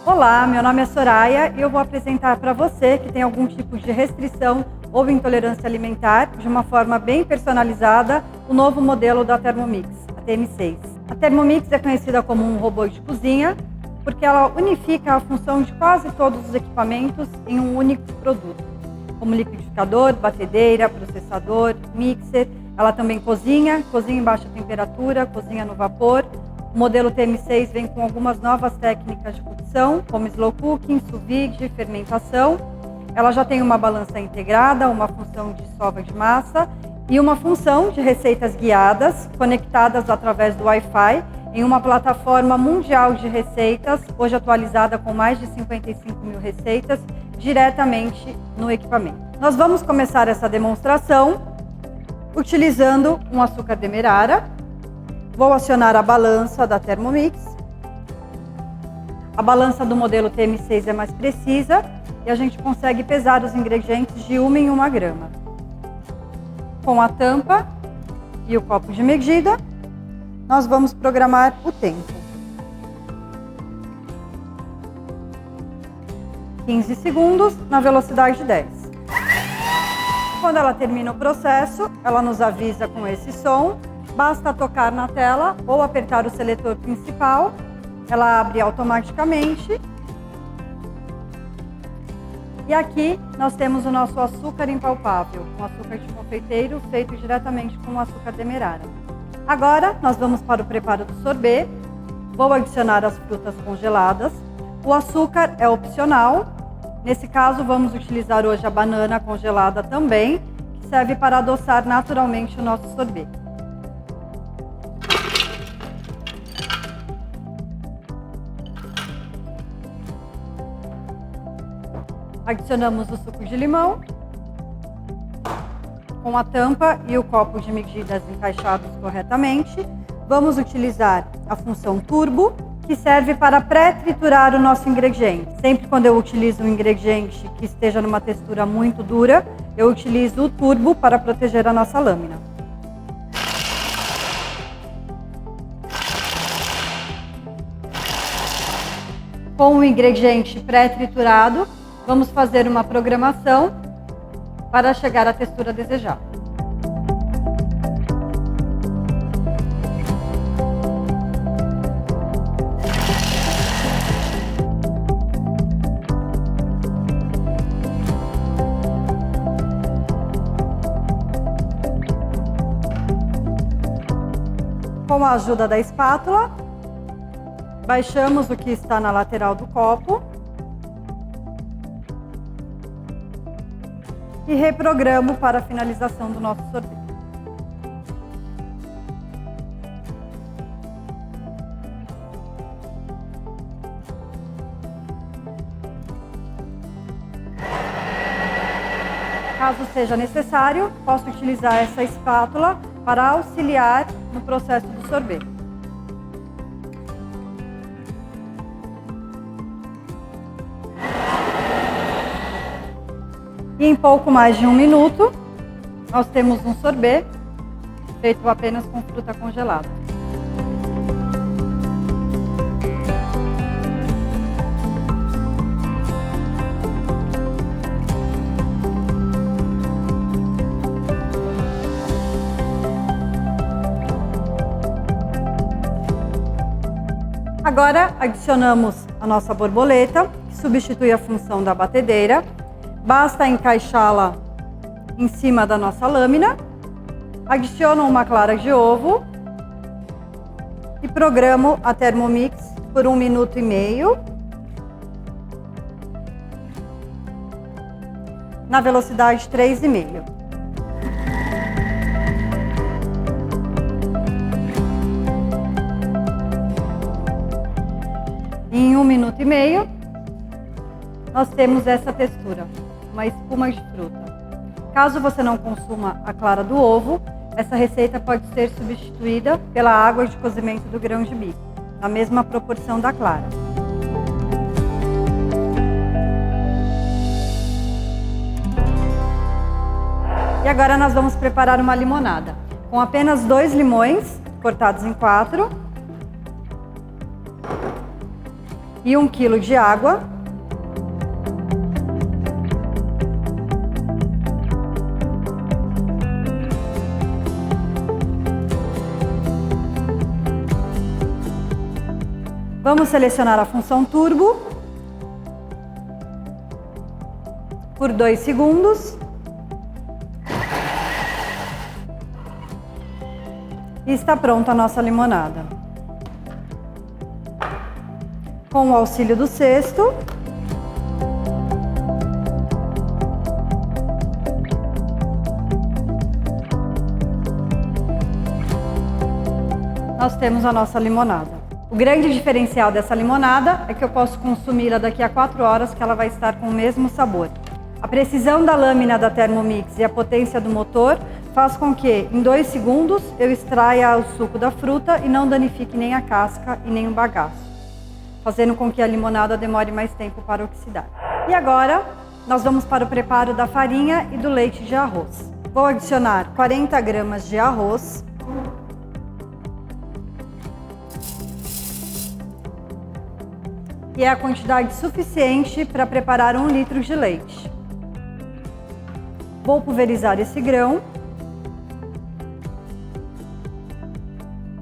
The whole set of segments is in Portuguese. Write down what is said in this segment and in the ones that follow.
Olá, meu nome é Soraya e eu vou apresentar para você que tem algum tipo de restrição ou intolerância alimentar, de uma forma bem personalizada, o novo modelo da Thermomix, a TM6. A Thermomix é conhecida como um robô de cozinha porque ela unifica a função de quase todos os equipamentos em um único produto, como liquidificador, batedeira, processador, mixer. Ela também cozinha em baixa temperatura, cozinha no vapor. O modelo TM6 vem com algumas novas técnicas de cocção, como slow cooking, sous vide, fermentação. Ela já tem uma balança integrada, uma função de sova de massa e uma função de receitas guiadas, conectadas através do Wi-Fi, em uma plataforma mundial de receitas, hoje atualizada com mais de 55 mil receitas, diretamente no equipamento. Nós vamos começar essa demonstração utilizando um açúcar demerara. Vou acionar a balança da Thermomix. A balança do modelo TM6 é mais precisa e a gente consegue pesar os ingredientes de 1 em 1 grama. Com a tampa e o copo de medida, nós vamos programar o tempo. 15 segundos na velocidade 10. Quando ela termina o processo, ela nos avisa com esse som. Basta tocar na tela ou apertar o seletor principal. Ela abre automaticamente. E aqui nós temos o nosso açúcar impalpável, um açúcar de confeiteiro feito diretamente com o açúcar demerara. Agora nós vamos para o preparo do sorbet. Vou adicionar as frutas congeladas. O açúcar é opcional. Nesse caso, vamos utilizar hoje a banana congelada também, que serve para adoçar naturalmente o nosso sorbet. Adicionamos o suco de limão, com a tampa e o copo de medidas encaixados corretamente. Vamos utilizar a função turbo, que serve para pré-triturar o nosso ingrediente. Sempre quando eu utilizo um ingrediente que esteja numa textura muito dura, eu utilizo o turbo para proteger a nossa lâmina. Com o ingrediente pré-triturado, vamos fazer uma programação para chegar à textura desejada. Com a ajuda da espátula, baixamos o que está na lateral do copo e reprogramo para a finalização do nosso sorvete. Caso seja necessário, posso utilizar essa espátula para auxiliar no processo do sorvete. E em pouco mais de 1 minuto, nós temos um sorbet feito apenas com fruta congelada. Agora adicionamos a nossa borboleta, que substitui a função da batedeira. Basta encaixá-la em cima da nossa lâmina. Adiciono uma clara de ovo e programo a Thermomix por 1 minuto e meio. Na velocidade 3,5. Em 1 minuto e meio, nós temos essa textura, uma espuma de fruta. Caso você não consuma a clara do ovo, essa receita pode ser substituída pela água de cozimento do grão de bico, na mesma proporção da clara. E agora nós vamos preparar uma limonada, com apenas 2 limões cortados em 4. e 1 kg de água. Vamos selecionar a função turbo por 2 segundos. E está pronta a nossa limonada. Com o auxílio do cesto, nós temos a nossa limonada. O grande diferencial dessa limonada é que eu posso consumi-la daqui a 4 horas, que ela vai estar com o mesmo sabor. A precisão da lâmina da Thermomix e a potência do motor faz com que, em 2 segundos, eu extraia o suco da fruta e não danifique nem a casca e nem o bagaço, fazendo com que a limonada demore mais tempo para oxidar. E agora, nós vamos para o preparo da farinha e do leite de arroz. Vou adicionar 40 gramas de arroz, que é a quantidade suficiente para preparar 1 litro de leite. Vou pulverizar esse grão,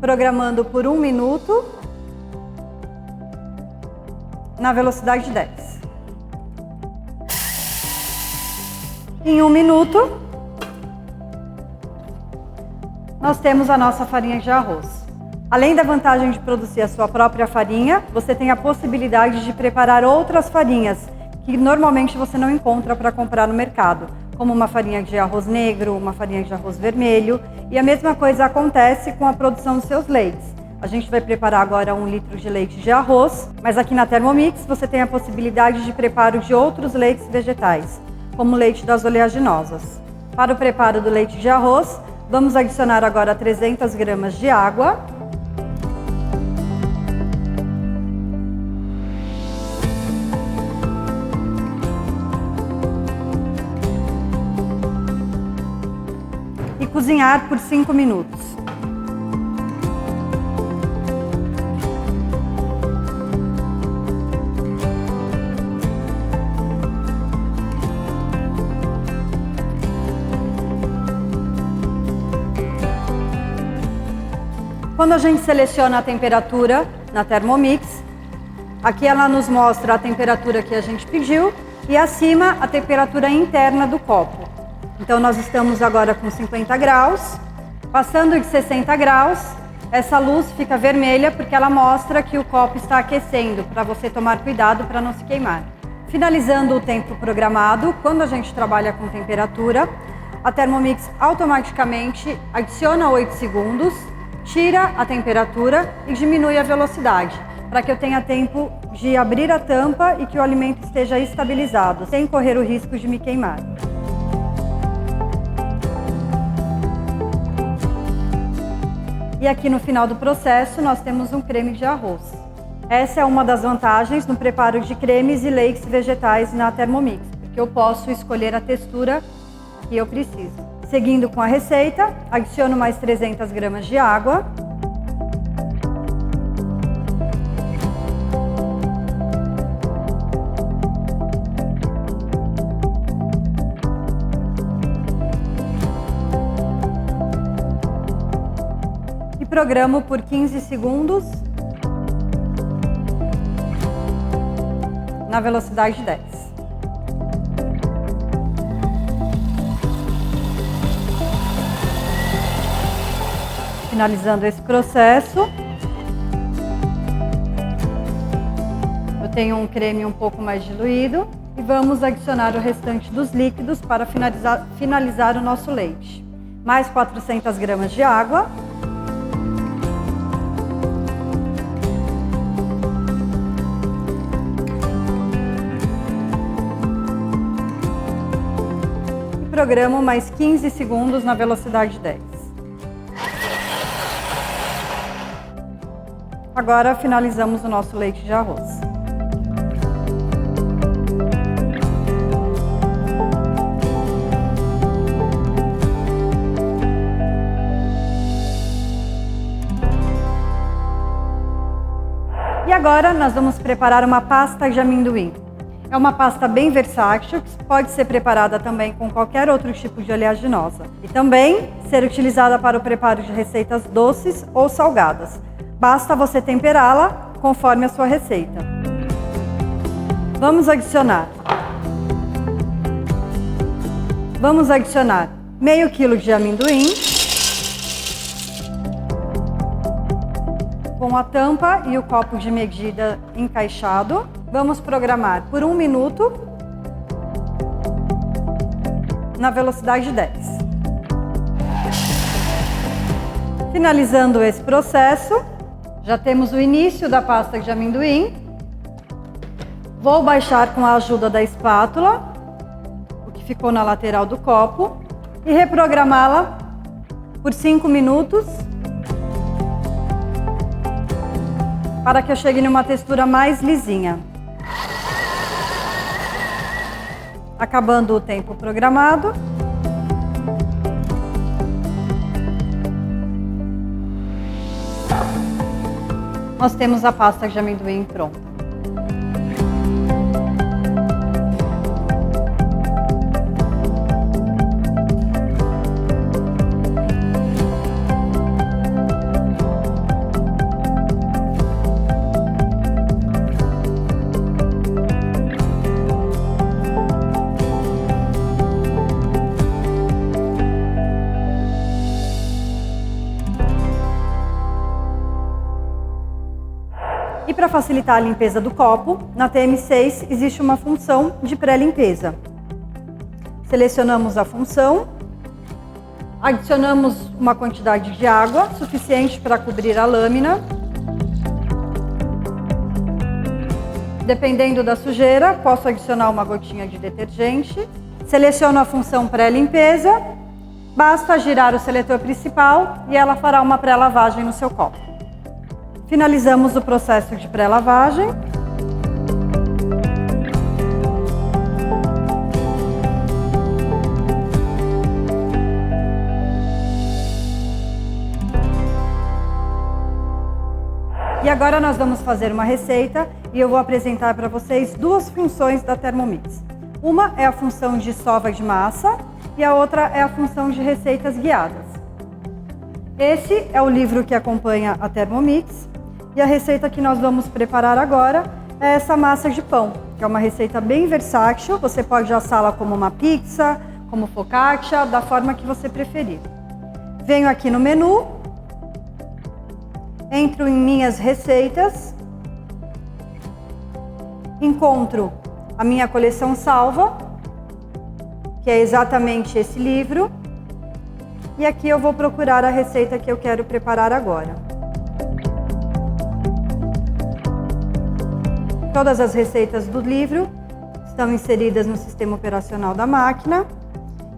programando por 1 minuto na velocidade 10. Em 1 minuto, nós temos a nossa farinha de arroz. Além da vantagem de produzir a sua própria farinha, você tem a possibilidade de preparar outras farinhas que normalmente você não encontra para comprar no mercado, como uma farinha de arroz negro, uma farinha de arroz vermelho, e a mesma coisa acontece com a produção dos seus leites. A gente vai preparar agora 1 litro de leite de arroz, mas aqui na Thermomix você tem a possibilidade de preparo de outros leites vegetais, como o leite das oleaginosas. Para o preparo do leite de arroz, vamos adicionar agora 300 gramas de água, e cozinhar por 5 minutos. Quando a gente seleciona a temperatura na Thermomix, aqui ela nos mostra a temperatura que a gente pediu e acima a temperatura interna do copo. Então nós estamos agora com 50 graus, passando de 60 graus, essa luz fica vermelha porque ela mostra que o copo está aquecendo, para você tomar cuidado para não se queimar. Finalizando o tempo programado, quando a gente trabalha com temperatura, a Thermomix automaticamente adiciona 8 segundos, tira a temperatura e diminui a velocidade, para que eu tenha tempo de abrir a tampa e que o alimento esteja estabilizado, sem correr o risco de me queimar. E aqui no final do processo nós temos um creme de arroz. Essa é uma das vantagens no preparo de cremes e leites vegetais na Thermomix, porque eu posso escolher a textura que eu preciso. Seguindo com a receita, adiciono mais 300 gramas de água. E programo por 15 segundos na velocidade 10. Finalizando esse processo, eu tenho um creme um pouco mais diluído e vamos adicionar o restante dos líquidos para finalizar o nosso leite. Mais 400 gramas de água. E programo mais 15 segundos na velocidade 10. Agora finalizamos o nosso leite de arroz. E agora nós vamos preparar uma pasta de amendoim. É uma pasta bem versátil, que pode ser preparada também com qualquer outro tipo de oleaginosa. E também ser utilizada para o preparo de receitas doces ou salgadas. Basta você temperá-la conforme a sua receita. Vamos adicionar meio quilo de amendoim, com a tampa e o copo de medida encaixado. Vamos programar por 1 minuto na velocidade 10. Finalizando esse processo, já temos o início da pasta de amendoim. Vou baixar com a ajuda da espátula o que ficou na lateral do copo e reprogramá-la por 5 minutos para que eu chegue numa textura mais lisinha. Acabando o tempo programado, nós temos a pasta de amendoim pronta. E para facilitar a limpeza do copo, na TM6 existe uma função de pré-limpeza. Selecionamos a função, adicionamos uma quantidade de água suficiente para cobrir a lâmina. Dependendo da sujeira, posso adicionar uma gotinha de detergente. Seleciono a função pré-limpeza, basta girar o seletor principal e ela fará uma pré-lavagem no seu copo. Finalizamos o processo de pré-lavagem. E agora nós vamos fazer uma receita e eu vou apresentar para vocês duas funções da Thermomix. Uma é a função de sova de massa e a outra é a função de receitas guiadas. Esse é o livro que acompanha a Thermomix. E a receita que nós vamos preparar agora é essa massa de pão, que é uma receita bem versátil. Você pode assá-la como uma pizza, como focaccia, da forma que você preferir. Venho aqui no menu, entro em minhas receitas, encontro a minha coleção salva, que é exatamente esse livro, e aqui eu vou procurar a receita que eu quero preparar agora. Todas as receitas do livro estão inseridas no sistema operacional da máquina.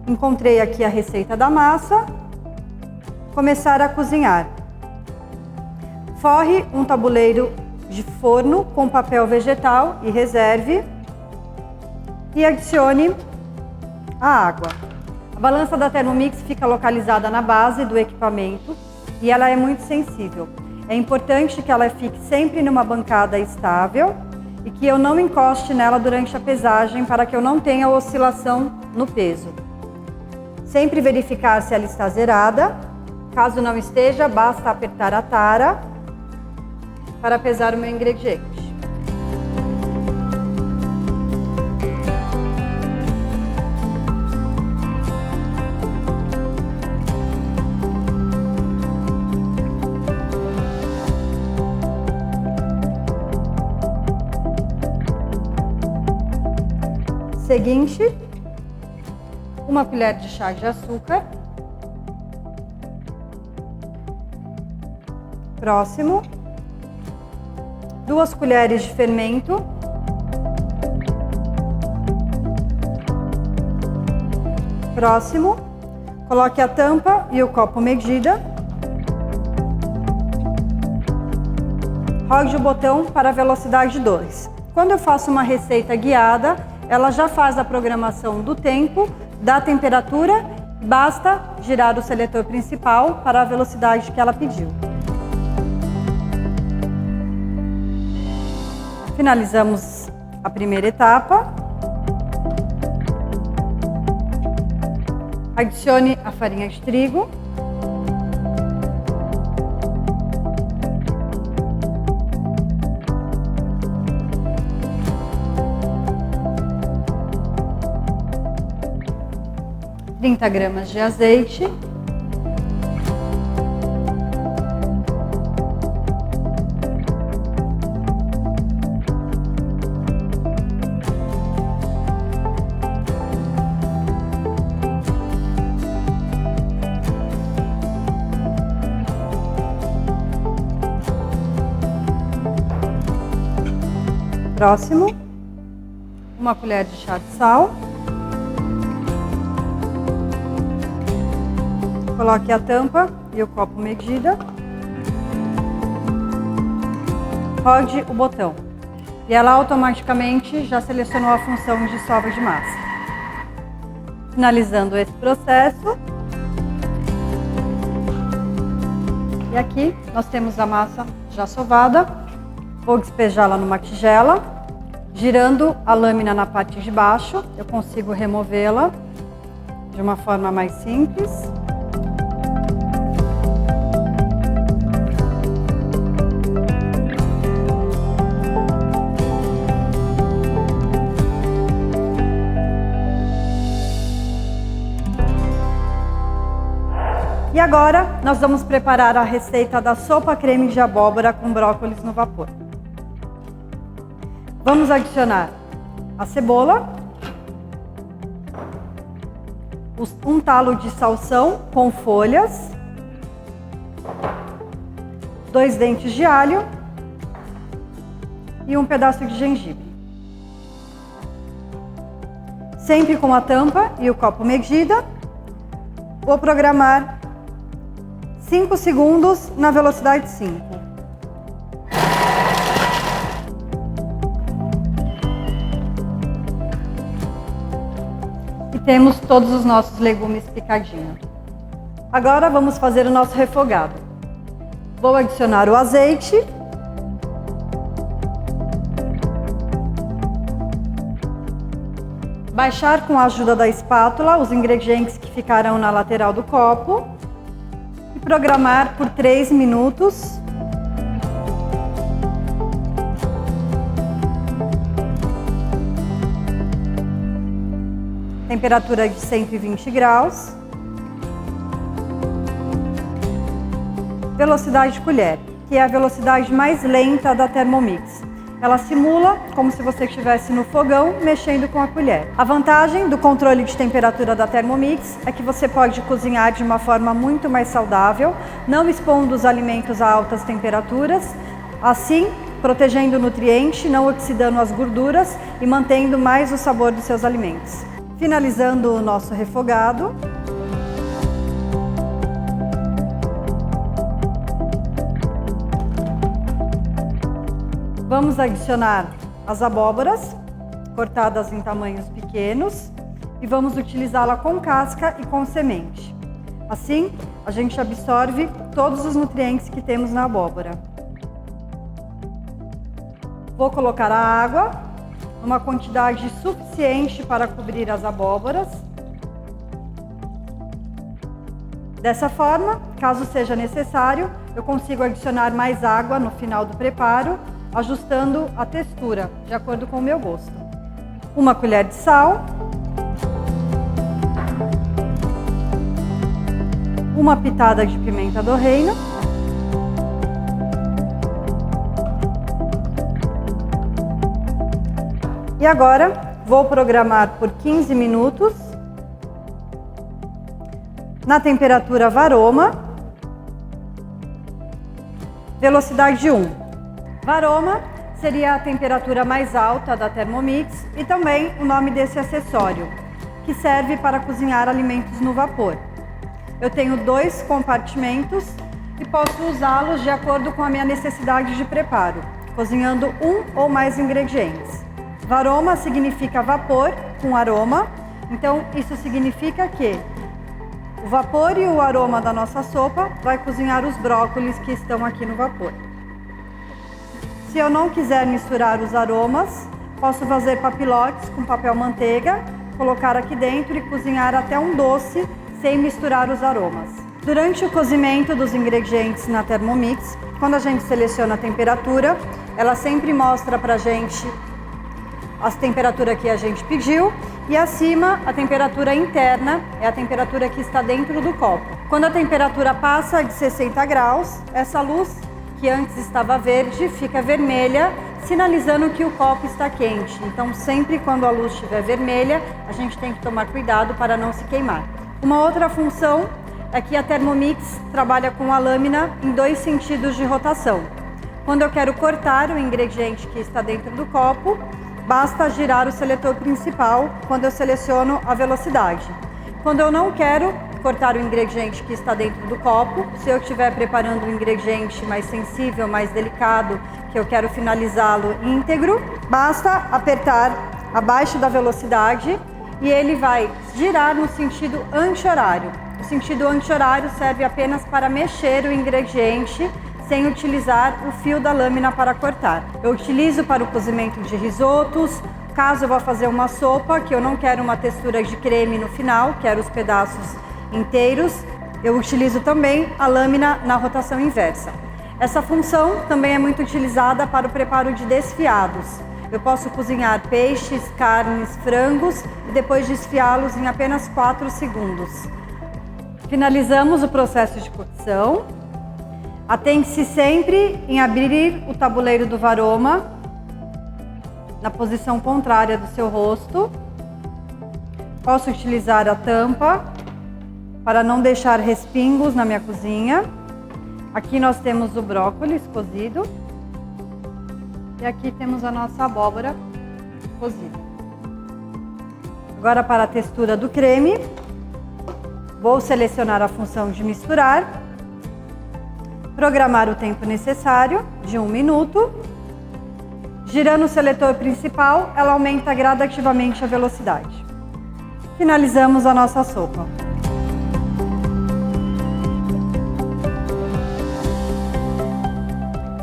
Encontrei aqui a receita da massa. Começar a cozinhar. Forre um tabuleiro de forno com papel vegetal e reserve. E adicione a água. A balança da Thermomix fica localizada na base do equipamento e ela é muito sensível. É importante que ela fique sempre numa bancada estável e que eu não encoste nela durante a pesagem para que eu não tenha oscilação no peso. Sempre verificar se ela está zerada. Caso não esteja, basta apertar a tara para pesar o meu ingrediente. Seguinte, uma colher de chá de açúcar. Próximo, 2 colheres de fermento. Próximo, coloque a tampa e o copo medida. Rode o botão para a velocidade 2. Quando eu faço uma receita guiada, ela já faz a programação do tempo, da temperatura, basta girar o seletor principal para a velocidade que ela pediu. Finalizamos a primeira etapa. Adicione a farinha de trigo. Trinta gramas de azeite. Próximo, uma colher de chá de sal. Coloque a tampa e o copo medida. Rode o botão e ela automaticamente já selecionou a função de sova de massa. Finalizando esse processo. E aqui nós temos a massa já sovada. Vou despejá-la numa tigela. Girando a lâmina na parte de baixo, eu consigo removê-la de uma forma mais simples. E agora, nós vamos preparar a receita da sopa creme de abóbora com brócolis no vapor. Vamos adicionar a cebola, um talo de salsão com folhas, 2 dentes de alho e um pedaço de gengibre. Sempre com a tampa e o copo medida, vou programar 5 segundos na velocidade 5. Temos todos os nossos legumes picadinhos. Agora vamos fazer o nosso refogado. Vou adicionar o azeite. Baixar com a ajuda da espátula os ingredientes que ficarão na lateral do copo. E programar por 3 minutos. Temperatura de 120 graus. Velocidade de colher, que é a velocidade mais lenta da Thermomix. Ela simula como se você estivesse no fogão mexendo com a colher. A vantagem do controle de temperatura da Thermomix é que você pode cozinhar de uma forma muito mais saudável, não expondo os alimentos a altas temperaturas, assim protegendo o nutriente, não oxidando as gorduras e mantendo mais o sabor dos seus alimentos. Finalizando o nosso refogado. Vamos adicionar as abóboras, cortadas em tamanhos pequenos, e vamos utilizá-la com casca e com semente. Assim, a gente absorve todos os nutrientes que temos na abóbora. Vou colocar a água, uma quantidade suficiente para cobrir as abóboras. Dessa forma, caso seja necessário, eu consigo adicionar mais água no final do preparo, ajustando a textura, de acordo com o meu gosto. Uma colher de sal. Uma pitada de pimenta do reino. E agora, vou programar por 15 minutos na temperatura Varoma, velocidade 1. Varoma seria a temperatura mais alta da Thermomix e também o nome desse acessório, que serve para cozinhar alimentos no vapor. Eu tenho 2 compartimentos e posso usá-los de acordo com a minha necessidade de preparo, cozinhando um ou mais ingredientes. Varoma significa vapor com aroma, então isso significa que o vapor e o aroma da nossa sopa vai cozinhar os brócolis que estão aqui no vapor. Se eu não quiser misturar os aromas, posso fazer papilotes com papel manteiga, colocar aqui dentro e cozinhar até um doce sem misturar os aromas. Durante o cozimento dos ingredientes na Thermomix, quando a gente seleciona a temperatura, ela sempre mostra pra gente a temperatura que a gente pediu e acima a temperatura interna é a temperatura que está dentro do copo. Quando a temperatura passa de 60 graus, essa luz que antes estava verde fica vermelha, sinalizando que o copo está quente. Então sempre quando a luz estiver vermelha, a gente tem que tomar cuidado para não se queimar. Uma outra função é que a Thermomix trabalha com a lâmina em 2 sentidos de rotação. Quando eu quero cortar o ingrediente que está dentro do copo, basta girar o seletor principal quando eu seleciono a velocidade. Quando eu não quero cortar o ingrediente que está dentro do copo, se eu estiver preparando um ingrediente mais sensível, mais delicado, que eu quero finalizá-lo íntegro, basta apertar abaixo da velocidade e ele vai girar no sentido anti-horário. O sentido anti-horário serve apenas para mexer o ingrediente sem utilizar o fio da lâmina para cortar. Eu utilizo para o cozimento de risotos, caso eu vá fazer uma sopa, que eu não quero uma textura de creme no final, quero os pedaços inteiros, eu utilizo também a lâmina na rotação inversa. Essa função também é muito utilizada para o preparo de desfiados. Eu posso cozinhar peixes, carnes, frangos e depois desfiá-los em apenas 4 segundos. Finalizamos o processo de cocção. Atente-se sempre em abrir o tabuleiro do varoma na posição contrária do seu rosto. Posso utilizar a tampa para não deixar respingos na minha cozinha. Aqui nós temos o brócolis cozido e aqui temos a nossa abóbora cozida. Agora para a textura do creme, vou selecionar a função de misturar, programar o tempo necessário de 1 minuto. Girando o seletor principal, ela aumenta gradativamente a velocidade. Finalizamos a nossa sopa.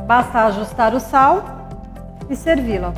Basta ajustar o sal e servi-la.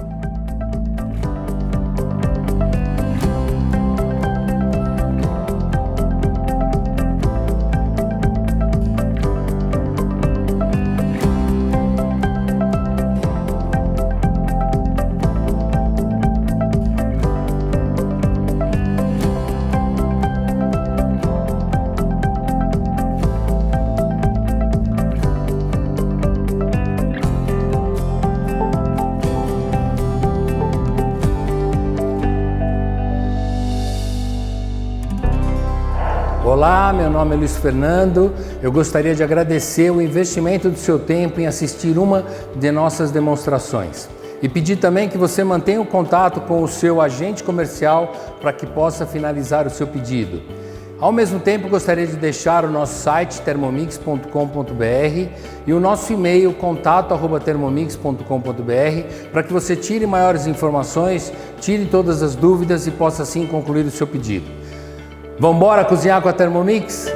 Olá, meu nome é Luiz Fernando. Eu gostaria de agradecer o investimento do seu tempo em assistir uma de nossas demonstrações. E pedir também que você mantenha o contato com o seu agente comercial para que possa finalizar o seu pedido. Ao mesmo tempo, gostaria de deixar o nosso site thermomix.com.br e o nosso e-mail contato@thermomix.com.br para que você tire maiores informações, tire todas as dúvidas e possa assim concluir o seu pedido. Vamos embora cozinhar com a Thermomix?